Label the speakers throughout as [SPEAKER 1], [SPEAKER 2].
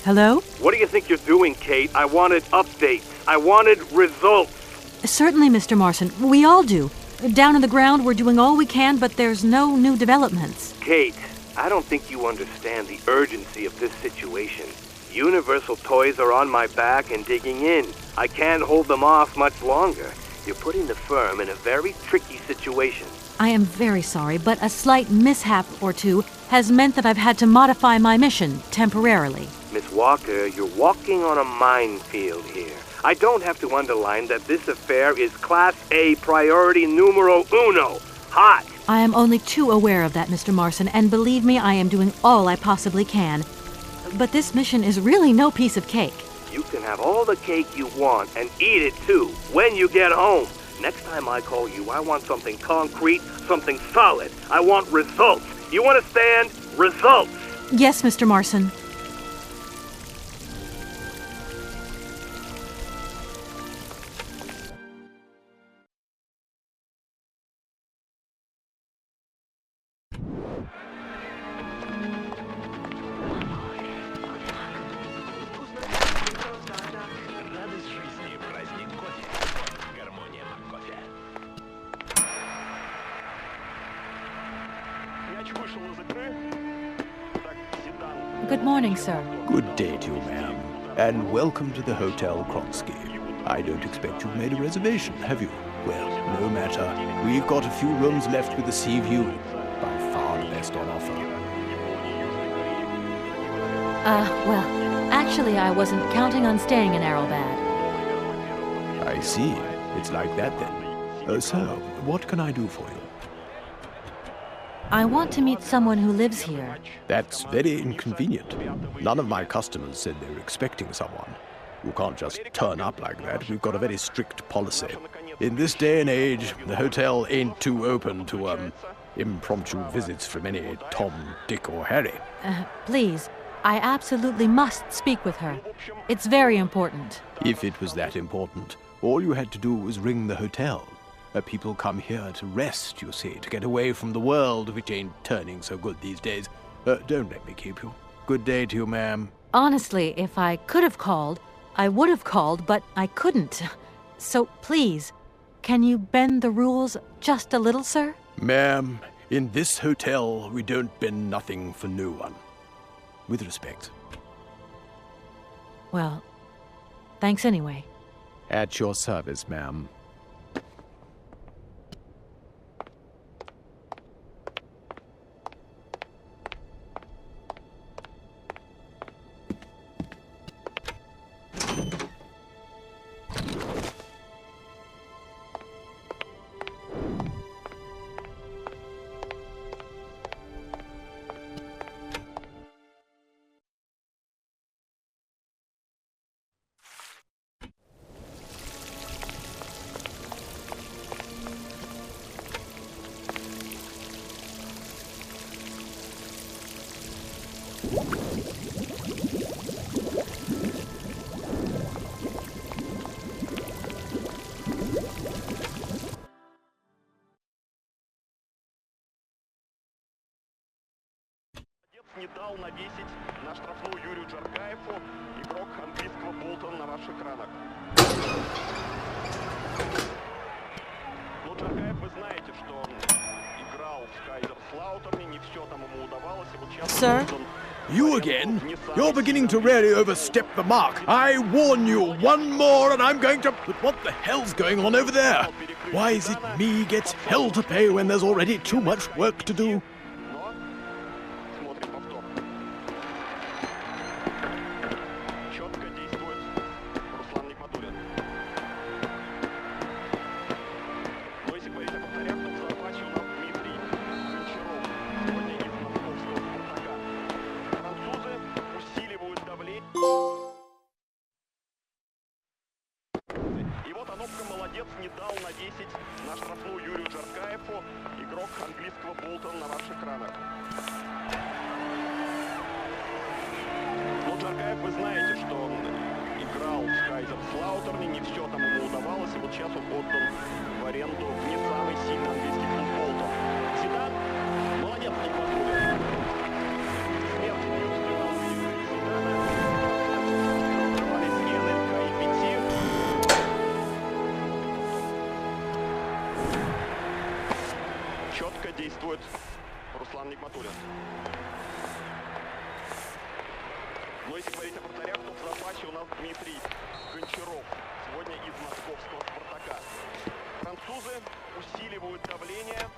[SPEAKER 1] Hello?
[SPEAKER 2] What do you think you're doing, Kate? I wanted updates. I wanted results.
[SPEAKER 1] Certainly, Mr. Marson. We all do. Down on the ground, we're doing all we can, but there's no new developments.
[SPEAKER 2] Kate, I don't think you understand the urgency of this situation. Universal Toys are on my back and digging in. I can't hold them off much longer. You're putting the firm in a very tricky situation.
[SPEAKER 1] I am very sorry, but a slight mishap or two has meant that I've had to modify my mission temporarily.
[SPEAKER 2] Miss Walker, you're walking on a minefield here. I don't have to underline that this affair is Class A priority numero uno. Hot!
[SPEAKER 1] I am only too aware of that, Mr. Marson, and believe me, I am doing all I possibly can. But this mission is really no piece of cake.
[SPEAKER 2] You can have all the cake you want and eat it too when you get home. Next time I call you, I want something concrete, something solid. I want results. You understand? Results!
[SPEAKER 1] Yes, Mr. Marson. Good morning, sir.
[SPEAKER 3] Good day to you, ma'am, and welcome to the Hotel Kronsky. I don't expect you've made a reservation, have you? Well, no matter. We've got a few rooms left with a sea view. By far the best on offer.
[SPEAKER 1] Well, actually I wasn't counting on staying in Aralbad.
[SPEAKER 3] I see. It's like that then. So, what can I do for you?
[SPEAKER 1] I want to meet someone who lives here.
[SPEAKER 3] That's very inconvenient. None of my customers said they were expecting someone. You can't just turn up like that. We've got a very strict policy. In this day and age, the hotel ain't too open to, impromptu visits from any Tom, Dick, or Harry.
[SPEAKER 1] Please, I absolutely must speak with her. It's very important.
[SPEAKER 3] If it was that important, all you had to do was ring the hotel. People come here to rest, you see, to get away from the world, which ain't turning so good these days. Don't let me keep you. Good day to you, ma'am.
[SPEAKER 1] Honestly, if I could have called, I would have called, but I couldn't. So please, can you bend the rules just a little, sir?
[SPEAKER 3] Ma'am, in this hotel, we don't bend nothing for no one. With respect.
[SPEAKER 1] Well, thanks anyway.
[SPEAKER 3] At your service, ma'am.
[SPEAKER 4] Не дал навесить на штрафную Юрию Джаргаеву, игрок английского Болтона на ваших экранах. Ну, Джаргаев, вы знаете, что он играл в Кайзерслаутерне, не все там ему удавалось, и вот сейчас...
[SPEAKER 1] Sir?
[SPEAKER 3] You again? You're beginning to really overstep the mark. I warn you, one more and I'm going to... But what the hell's going on over there? Why is it me gets hell to pay when there's already too much work to do?
[SPEAKER 4] Молодец, не дал навесить на штрафную Юрию Джаргаеву, игрок английского Болтона на ваших экранах. Ну, Джаргаев, вы знаете, что он играл в Кайзерслаутерне, не все там ему удавалось, и вот сейчас он отдан в аренду в не самый сильный английский клуб Болтон. Зидан, молодец, не подходит. Смерть не успевал Зидана. приветствует Руслан Нигматуллин. Но если говорить о вратарях, то в запасе у нас Дмитрий Гончаров. Сегодня из московского «Спартака». Французы усиливают давление.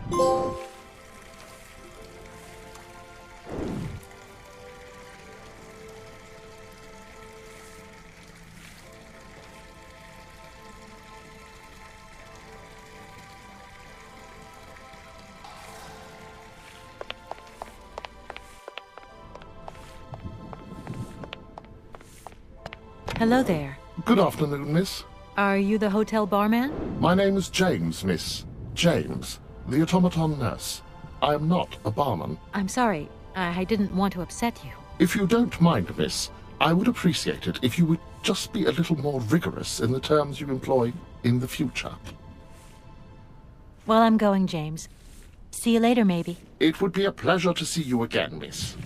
[SPEAKER 1] Hello there.
[SPEAKER 5] Good afternoon, miss.
[SPEAKER 1] Are you the hotel barman?
[SPEAKER 5] My name is James, miss. James, the automaton nurse. I am not a barman.
[SPEAKER 1] I'm sorry. I didn't want to upset you.
[SPEAKER 5] If you don't mind, miss, I would appreciate it if you would just be a little more rigorous in the terms you employ in the future.
[SPEAKER 1] Well, I'm going, James. See you later, maybe.
[SPEAKER 5] It would be a pleasure to see you again, miss.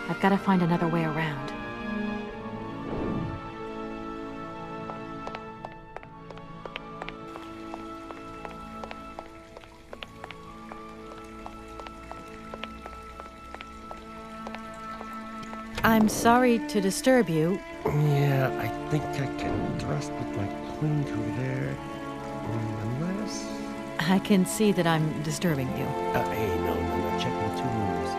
[SPEAKER 1] I've got to find another way around. I'm sorry to disturb you.
[SPEAKER 6] Yeah, I think I can thrust with my queen through there. Unless...
[SPEAKER 1] I can see that I'm disturbing you.
[SPEAKER 6] Hey, no, check the two moves.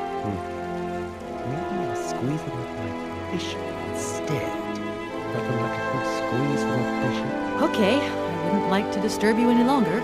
[SPEAKER 6] Maybe I'll squeeze them with my bishop instead. Nothing like a good squeeze from a bishop.
[SPEAKER 1] Okay, I wouldn't like to disturb you any longer.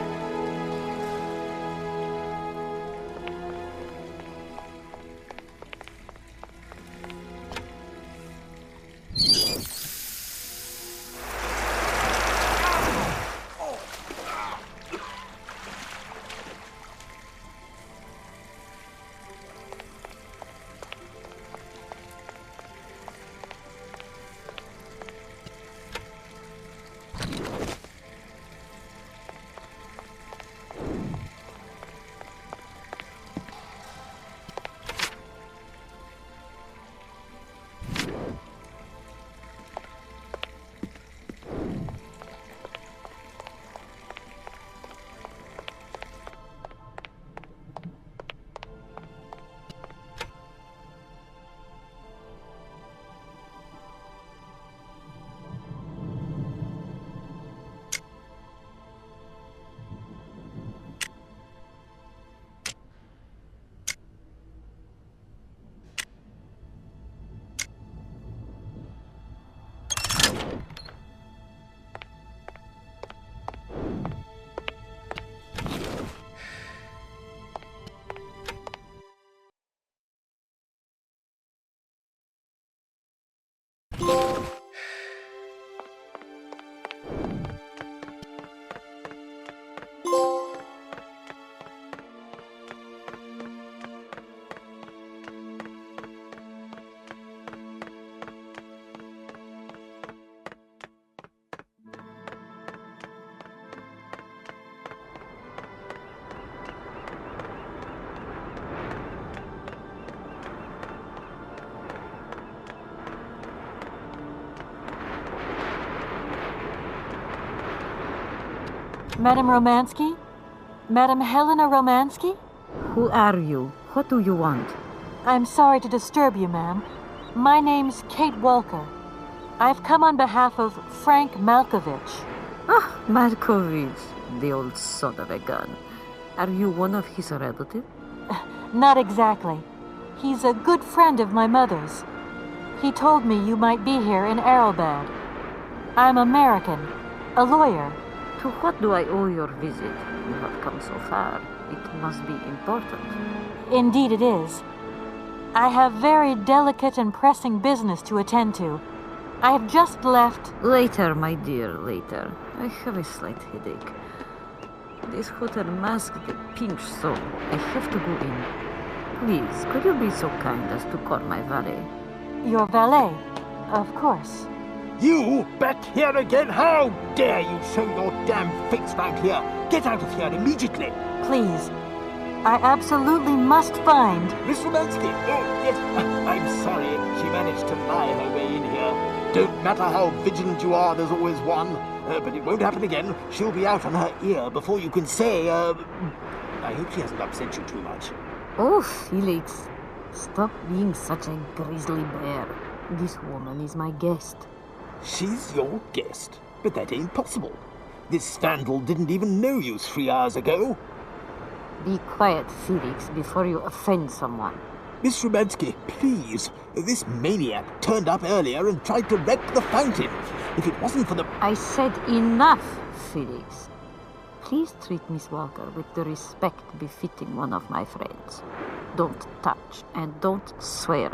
[SPEAKER 1] Madame Romansky? Madame Helena Romansky?
[SPEAKER 7] Who are you? What do you want?
[SPEAKER 1] I'm sorry to disturb you, ma'am. My name's Kate Walker. I've come on behalf of Frank Malkovich.
[SPEAKER 7] Ah, Malkovich, the old son of a gun. Are you one of his relatives?
[SPEAKER 1] Not exactly. He's a good friend of my mother's. He told me you might be here in Aralbad. I'm American, a lawyer.
[SPEAKER 7] To what do I owe your visit? You have come so far. It must be important.
[SPEAKER 1] Indeed it is. I have very delicate and pressing business to attend to. I have just left...
[SPEAKER 7] Later, my dear, later. I have a slight headache. This hotel masked the pinch, so I have to go in. Please, could you be so kind as to call my valet?
[SPEAKER 1] Your valet, of course.
[SPEAKER 8] You back here again? How dare you show your damn face round here? Get out of here immediately.
[SPEAKER 1] Please. I absolutely must find...
[SPEAKER 8] Miss Romansky. Oh, yes. I'm sorry. She managed to lie her way in here. Don't matter how vigilant you are, there's always one. But it won't happen again. She'll be out on her ear before you can say, I hope she hasn't upset you too much.
[SPEAKER 7] Oh, Felix. Stop being such a grizzly bear. This woman is my guest.
[SPEAKER 8] She's your guest? But that ain't possible. This vandal didn't even know you 3 hours ago.
[SPEAKER 7] Be quiet, Felix, before you offend someone.
[SPEAKER 8] Miss Romansky, please. This maniac turned up earlier and tried to wreck the fountain. If it wasn't for the...
[SPEAKER 7] I said enough, Felix. Please treat Miss Walker with the respect befitting one of my friends. Don't touch and don't swear.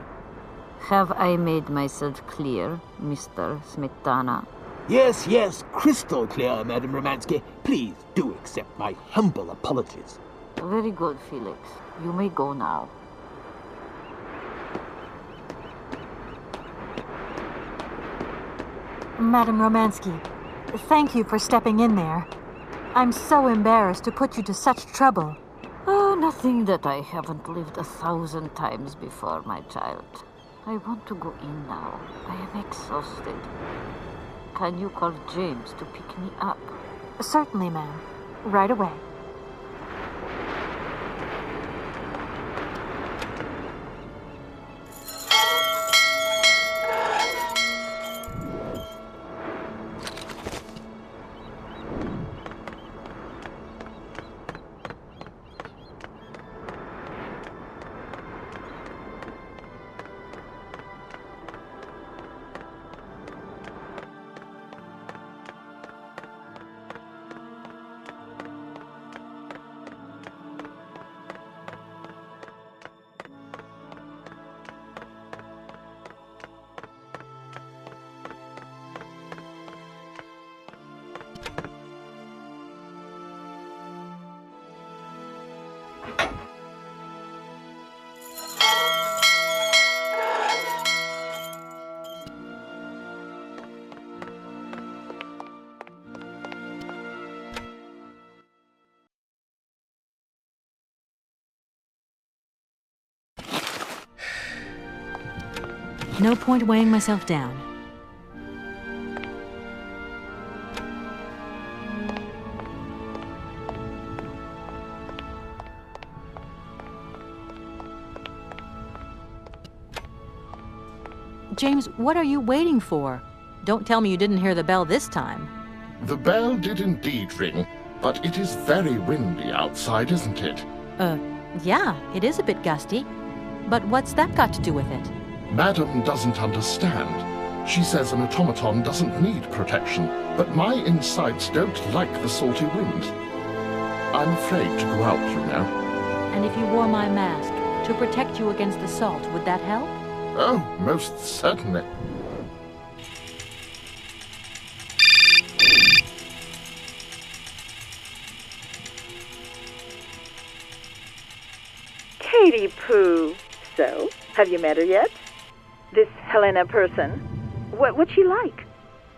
[SPEAKER 7] Have I made myself clear, Mr. Smetana?
[SPEAKER 8] Yes, yes, crystal clear, Madame Romansky. Please do accept my humble apologies.
[SPEAKER 7] Very good, Felix. You may go now.
[SPEAKER 1] Madame Romansky, thank you for stepping in there. I'm so embarrassed to put you to such trouble.
[SPEAKER 7] Oh, nothing that I haven't lived 1,000 times before, my child. I want to go in now. I am exhausted. Can you call James to pick me up?
[SPEAKER 1] Certainly, ma'am. Right away. No point weighing myself down. James, what are you waiting for? Don't tell me you didn't hear the bell this time.
[SPEAKER 5] The bell did indeed ring, but it is very windy outside, isn't it?
[SPEAKER 1] Yeah, it is a bit gusty. But what's that got to do with it?
[SPEAKER 5] Madam doesn't understand. She says an automaton doesn't need protection, but my insides don't like the salty wind. I'm afraid to go out, you know.
[SPEAKER 1] And if you wore my mask to protect you against the salt, would that help?
[SPEAKER 5] Oh, most certainly.
[SPEAKER 9] Katie Pooh. So, have you met her yet? This Helena person? What's she like?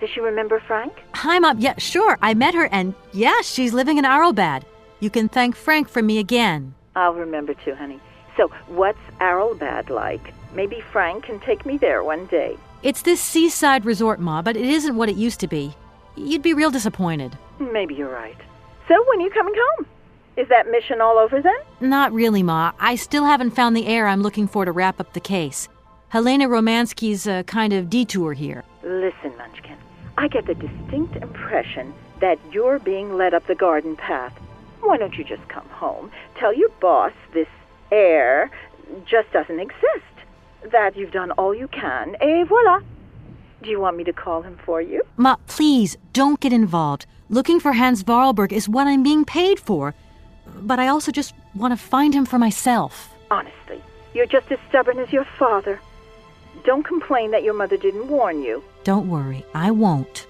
[SPEAKER 9] Does she remember Frank?
[SPEAKER 1] Hi, Mom. Yeah, sure. I met her, and yeah, she's living in Aralbad. You can thank Frank for me again.
[SPEAKER 9] I'll remember too, honey. So, what's Aralbad like? Maybe Frank can take me there one day.
[SPEAKER 1] It's this seaside resort, Ma, but it isn't what it used to be. You'd be real disappointed.
[SPEAKER 9] Maybe you're right. So, when are you coming home? Is that mission all over then?
[SPEAKER 1] Not really, Ma. I still haven't found the heir I'm looking for to wrap up the case. Helena Romansky's a kind of detour here.
[SPEAKER 9] Listen, Munchkin. I get the distinct impression that you're being led up the garden path. Why don't you just come home, tell your boss this heir just doesn't exist, that you've done all you can, et voila. Do you want me to call him for you?
[SPEAKER 1] Ma, please, don't get involved. Looking for Hans Vorarlberg is what I'm being paid for. But I also just want to find him for myself.
[SPEAKER 9] Honestly, you're just as stubborn as your father. Don't complain that your mother didn't warn you.
[SPEAKER 1] Don't worry, I won't.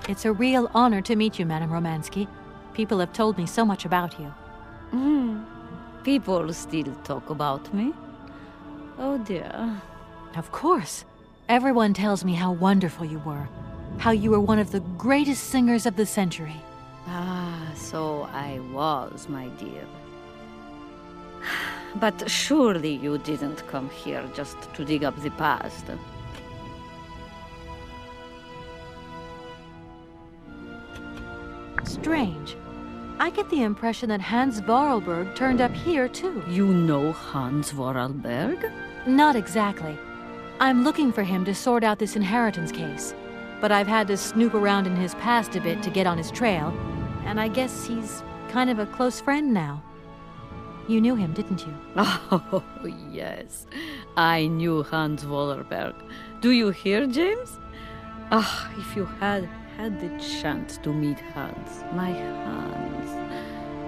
[SPEAKER 1] It's a real honor to meet you, Madame Romansky. People have told me so much about you.
[SPEAKER 7] People still talk about me. Oh dear.
[SPEAKER 1] Of course. Everyone tells me how wonderful you were. How you were one of the greatest singers of the century.
[SPEAKER 7] Ah, so I was, my dear. But surely you didn't come here just to dig up the past.
[SPEAKER 1] Strange. I get the impression that Hans Vorarlberg turned up here, too.
[SPEAKER 7] You know Hans Vorarlberg?
[SPEAKER 1] Not exactly. I'm looking for him to sort out this inheritance case. But I've had to snoop around in his past a bit to get on his trail, and I guess he's kind of a close friend now. You knew him, didn't you?
[SPEAKER 7] Oh, yes. I knew Hans Vorarlberg. Do you hear, James? Ah, if you had the chance to meet Hans. My Hans.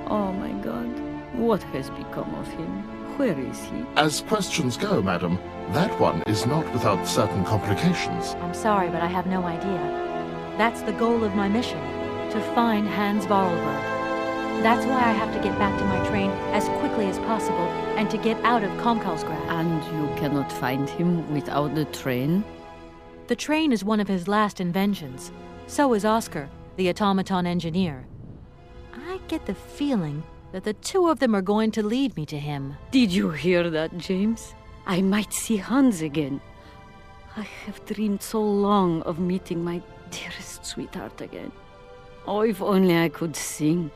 [SPEAKER 7] Oh, my God. What has become of him? Where is he?
[SPEAKER 5] As questions go, madam, that one is not without certain complications.
[SPEAKER 1] I'm sorry, but I have no idea. That's the goal of my mission, to find Hans Vorarlberg. That's why I have to get back to my train as quickly as possible and to get out of Komkalsgrad.
[SPEAKER 7] And you cannot find him without the train?
[SPEAKER 1] The train is one of his last inventions. So is Oscar, the automaton engineer. I get the feeling that the two of them are going to lead me to him.
[SPEAKER 7] Did you hear that, James? I might see Hans again. I have dreamed so long of meeting my dearest sweetheart again. Oh, if only I could sing.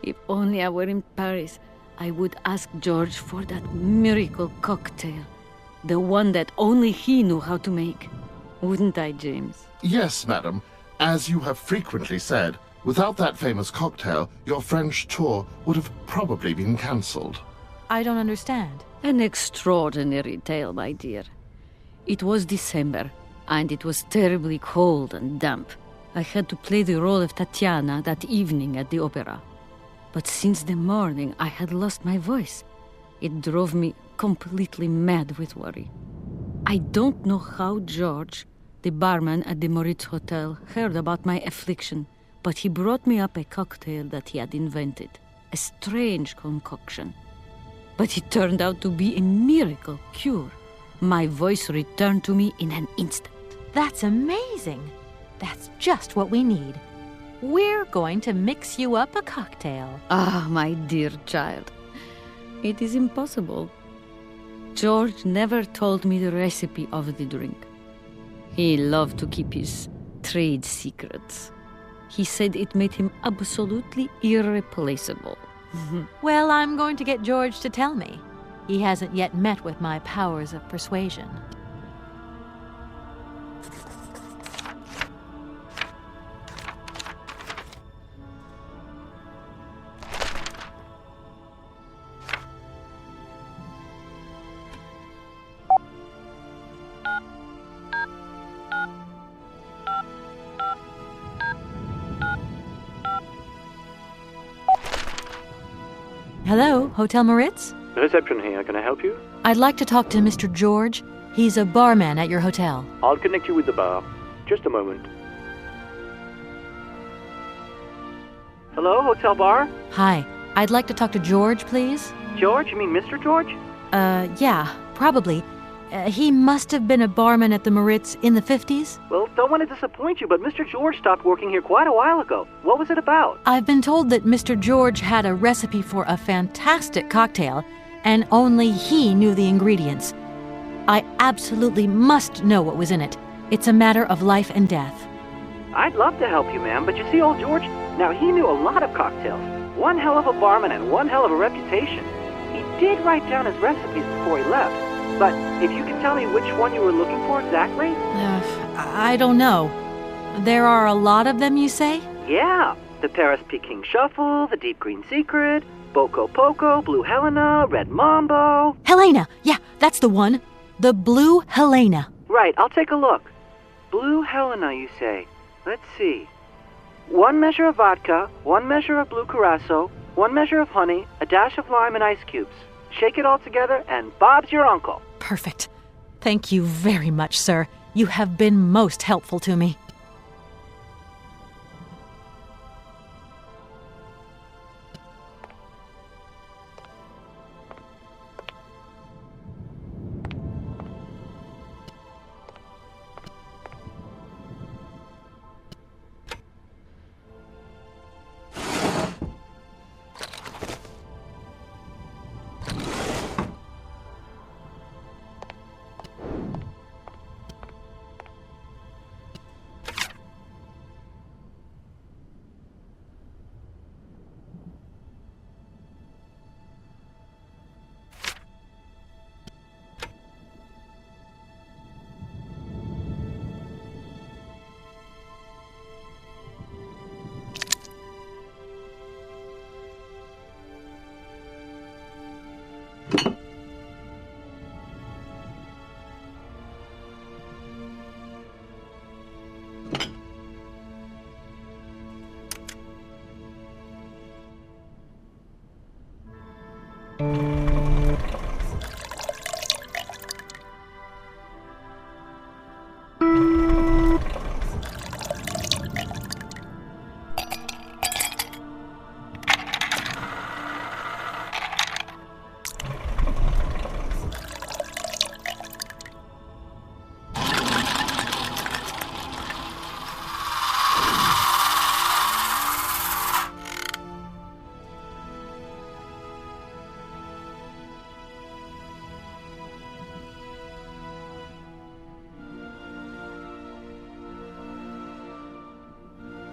[SPEAKER 7] If only I were in Paris, I would ask George for that miracle cocktail. The one that only he knew how to make. Wouldn't I, James?
[SPEAKER 5] Yes, madam. As you have frequently said, without that famous cocktail, your French tour would have probably been cancelled.
[SPEAKER 1] I don't understand.
[SPEAKER 7] An extraordinary tale, my dear. It was December, and it was terribly cold and damp. I had to play the role of Tatiana that evening at the opera. But since the morning, I had lost my voice. It drove me completely mad with worry. I don't know how George, the barman at the Moritz Hotel, heard about my affliction, but he brought me up a cocktail that he had invented. A strange concoction. But it turned out to be a miracle cure. My voice returned to me in an instant.
[SPEAKER 1] That's amazing. That's just what we need. We're going to mix you up a cocktail.
[SPEAKER 7] Ah, my dear child. It is impossible. George never told me the recipe of the drink. He loved to keep his trade secrets. He said it made him absolutely irreplaceable.
[SPEAKER 1] Well, I'm going to get George to tell me. He hasn't yet met with my powers of persuasion. Hello, Hotel Moritz?
[SPEAKER 10] Reception here. Can I help you?
[SPEAKER 1] I'd like to talk to Mr. George. He's a barman at your hotel.
[SPEAKER 10] I'll connect you with the bar. Just a moment. Hello, Hotel Bar?
[SPEAKER 1] Hi. I'd like to talk to George, please.
[SPEAKER 10] George? You mean Mr. George?
[SPEAKER 1] Yeah, probably. He must have been a barman at the Maritz in the 50s?
[SPEAKER 10] Well, don't want to disappoint you, but Mr. George stopped working here quite a while ago. What was it about?
[SPEAKER 1] I've been told that Mr. George had a recipe for a fantastic cocktail, and only he knew the ingredients. I absolutely must know what was in it. It's a matter of life and death.
[SPEAKER 10] I'd love to help you, ma'am, but you see, old George, now he knew a lot of cocktails. One hell of a barman and one hell of a reputation. He did write down his recipes before he left, but if you can tell me which one you were looking for exactly?
[SPEAKER 1] I don't know. There are a lot of them, you say?
[SPEAKER 10] Yeah, the Paris Peking Shuffle, the Deep Green Secret, Boko Poco, Blue Helena, Red Mambo.
[SPEAKER 1] Helena! Yeah, that's the one. The Blue Helena.
[SPEAKER 10] Right, I'll take a look. Blue Helena, you say? Let's see. 1 measure of vodka, 1 measure of blue curacao, 1 measure of honey, a dash of lime and ice cubes. Shake it all together, and Bob's your uncle.
[SPEAKER 1] Perfect. Thank you very much, sir. You have been most helpful to me.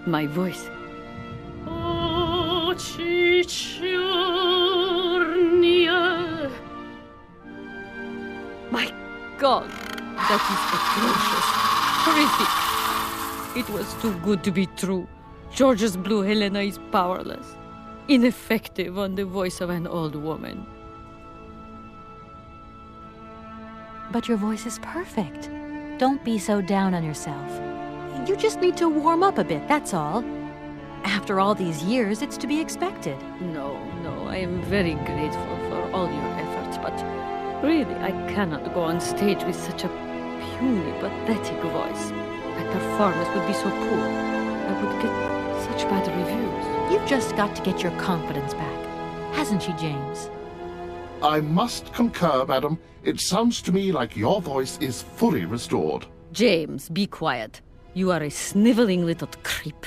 [SPEAKER 7] My voice.
[SPEAKER 11] Oh, Cicciornia.
[SPEAKER 7] My God, that is atrocious. Horrific.
[SPEAKER 11] It was too good to be true. George's Blue Helena is powerless, ineffective on the voice of an old woman.
[SPEAKER 1] But your voice is perfect. Don't be so down on yourself. You just need to warm up a bit, that's all. After all these years, it's to be expected.
[SPEAKER 11] No, I am very grateful for all your efforts, but really, I cannot go on stage with such a puny, pathetic voice. My performance would be so poor. I would get such bad reviews.
[SPEAKER 1] You've just got to get your confidence back. Hasn't she, James?
[SPEAKER 5] I must concur, madam. It sounds to me like your voice is fully restored.
[SPEAKER 11] James, be quiet. You are a sniveling little creep.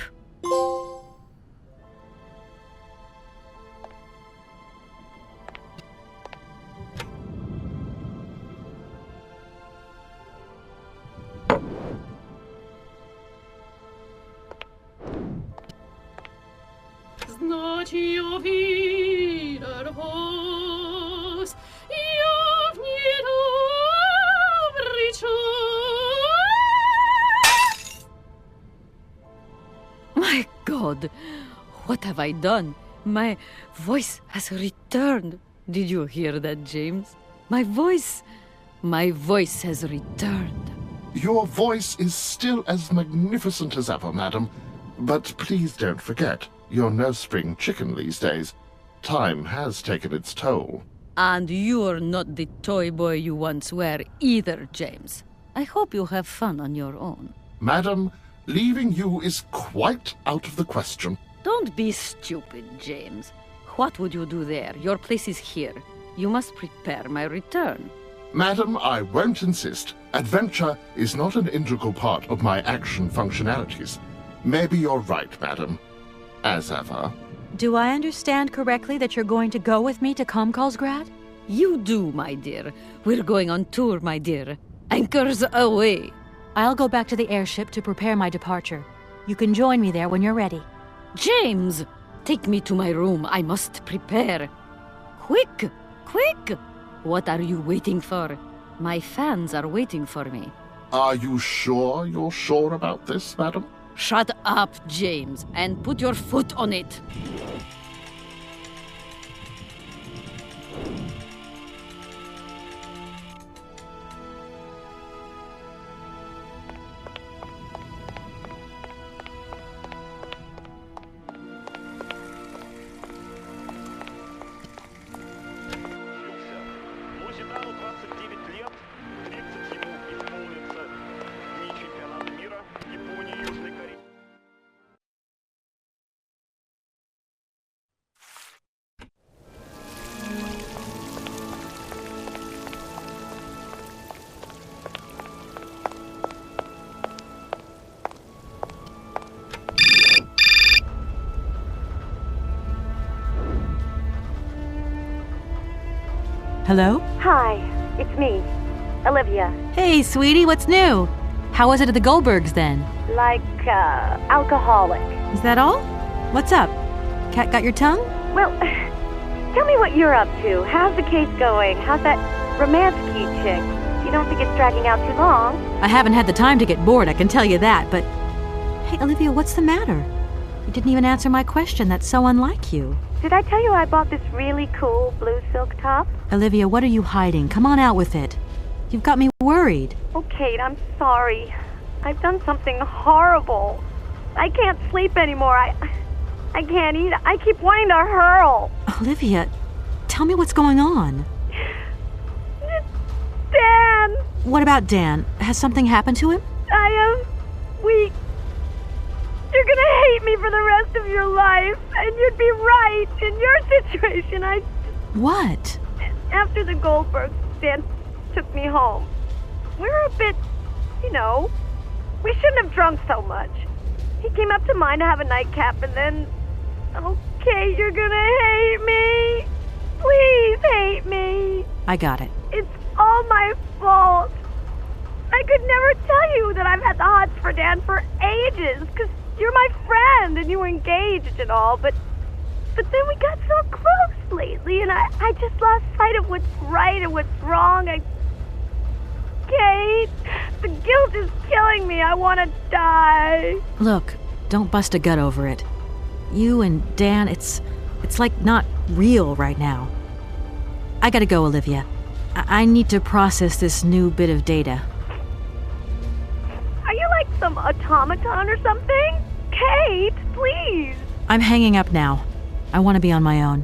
[SPEAKER 11] My God, what have I done? My voice has returned. Did you hear that, James? My voice has returned.
[SPEAKER 5] Your voice is still as magnificent as ever, madam. But please don't forget, you're no spring chicken these days. Time has taken its toll.
[SPEAKER 11] And you're not the toy boy you once were either, James. I hope you have fun on your own.
[SPEAKER 5] Madam, leaving you is quite out of the question.
[SPEAKER 11] Don't be stupid, James. What would you do there? Your place is here. You must prepare my return.
[SPEAKER 5] Madam, I won't insist. Adventure is not an integral part of my action functionalities. Maybe you're right, madam. As ever.
[SPEAKER 1] Do I understand correctly that you're going to go with me to Comkalsgrad?
[SPEAKER 11] You do, my dear. We're going on tour, my dear. Anchors away.
[SPEAKER 1] I'll go back to the airship to prepare my departure. You can join me there when you're ready.
[SPEAKER 11] James! Take me to my room. I must prepare. Quick! Quick! What are you waiting for? My fans are waiting for me.
[SPEAKER 5] Are you sure you're sure about this, madam?
[SPEAKER 11] Shut up, James, and put your foot on it.
[SPEAKER 4] Лузидану 29 лет, 30 ему исполнится дни чемпионата мира Японии и Южной Кореи.
[SPEAKER 1] Hello?
[SPEAKER 12] Hi, it's me, Olivia.
[SPEAKER 1] Hey, sweetie, what's new? How was it at the Goldbergs then?
[SPEAKER 12] Like, alcoholic.
[SPEAKER 1] Is that all? What's up? Cat got your tongue?
[SPEAKER 12] Well, tell me what you're up to. How's the case going? How's that Romansky chick? You don't think it's dragging out too long?
[SPEAKER 1] I haven't had the time to get bored, I can tell you that, but... Hey, Olivia, what's the matter? You didn't even answer my question. That's so unlike you.
[SPEAKER 12] Did I tell you I bought this really cool blue silk top?
[SPEAKER 1] Olivia, what are you hiding? Come on out with it. You've got me worried.
[SPEAKER 12] Oh, Kate, I'm sorry. I've done something horrible. I can't sleep anymore. I can't eat. I keep wanting to hurl.
[SPEAKER 1] Olivia, tell me what's going on.
[SPEAKER 12] Dan!
[SPEAKER 1] What about Dan? Has something happened to him?
[SPEAKER 12] I am weak. You're gonna hate me for the rest of your life, and you'd be right. In your situation,
[SPEAKER 1] What?
[SPEAKER 12] After the Goldbergs, Dan took me home. We were a bit, we shouldn't have drunk so much. He came up to mine to have a nightcap, and then... Okay, you're gonna hate me. Please hate me.
[SPEAKER 1] I got it.
[SPEAKER 12] It's all my fault. I could never tell you that I've had the hots for Dan for ages, because you're my friend and you were engaged and all, but then we got so close lately, and I just lost sight of what's right and what's wrong. Kate, the guilt is killing me. I want to die.
[SPEAKER 1] Look, don't bust a gut over it. You and Dan, it's like not real right now. I gotta go, Olivia. I need to process this new bit of data.
[SPEAKER 12] Are you like some automaton or something? Kate, please.
[SPEAKER 1] I'm hanging up now. I want to be on my own.